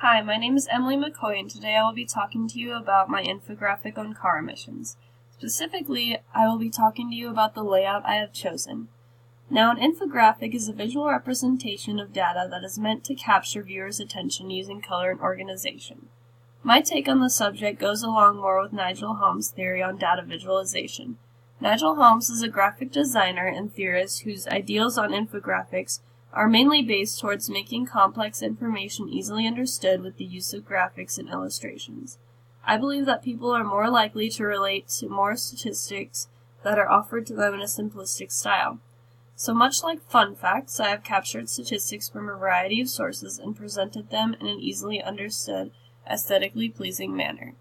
Hi, my name is Emily McCoy, and today I will be talking to you about my infographic on car emissions. Specifically, I will be talking to you about the layout I have chosen. Now, an infographic is a visual representation of data that is meant to capture viewers' attention using color and organization. My take on the subject goes along more with Nigel Holmes' theory on data visualization. Nigel Holmes is a graphic designer and theorist whose ideals on infographics are mainly based towards making complex information easily understood with the use of graphics and illustrations. I believe that people are more likely to relate to more statistics that are offered to them in a simplistic style. So much like fun facts, I have captured statistics from a variety of sources and presented them in an easily understood, aesthetically pleasing manner.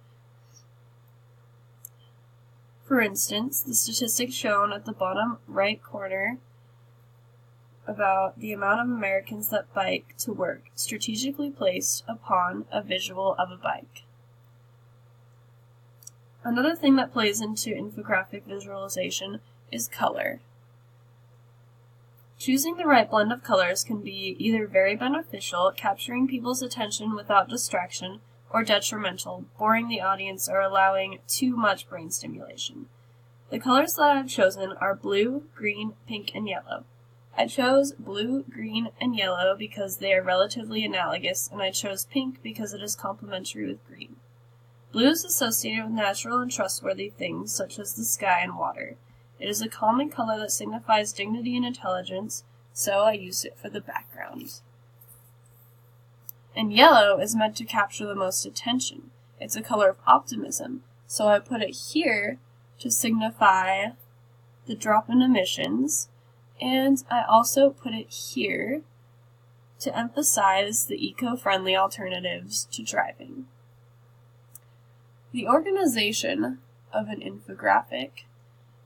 For instance, the statistics shown at the bottom right corner about the amount of Americans that bike to work, strategically placed upon a visual of a bike. Another thing that plays into infographic visualization is color. Choosing the right blend of colors can be either very beneficial, capturing people's attention without distraction, or detrimental, boring the audience or allowing too much brain stimulation. The colors that I have chosen are blue, green, pink, and yellow. I chose blue, green, and yellow because they are relatively analogous, and I chose pink because it is complementary with green. Blue is associated with natural and trustworthy things such as the sky and water. It is a common color that signifies dignity and intelligence, so I used it for the background. And yellow is meant to capture the most attention. It's a color of optimism, so I put it here to signify the drop in emissions. And I also put it here to emphasize the eco-friendly alternatives to driving. The organization of an infographic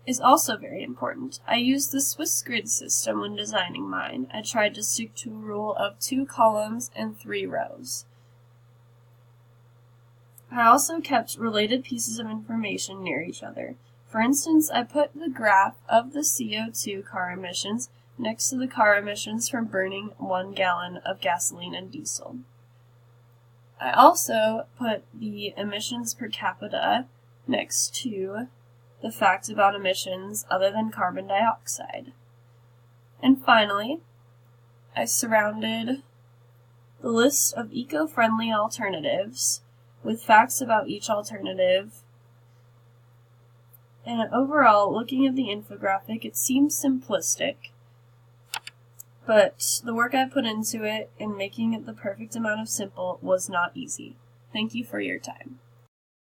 is also very important. I used the Swiss grid system when designing mine. I tried to stick to a rule of 2 columns and 3 rows. I also kept related pieces of information near each other. For instance, I put the graph of the CO2 car emissions next to the car emissions from burning 1 gallon of gasoline and diesel. I also put the emissions per capita next to the facts about emissions other than carbon dioxide. And finally, I surrounded the list of eco-friendly alternatives with facts about each alternative. And overall, looking at the infographic, it seems simplistic, but the work I put into it in making it the perfect amount of simple was not easy. Thank you for your time.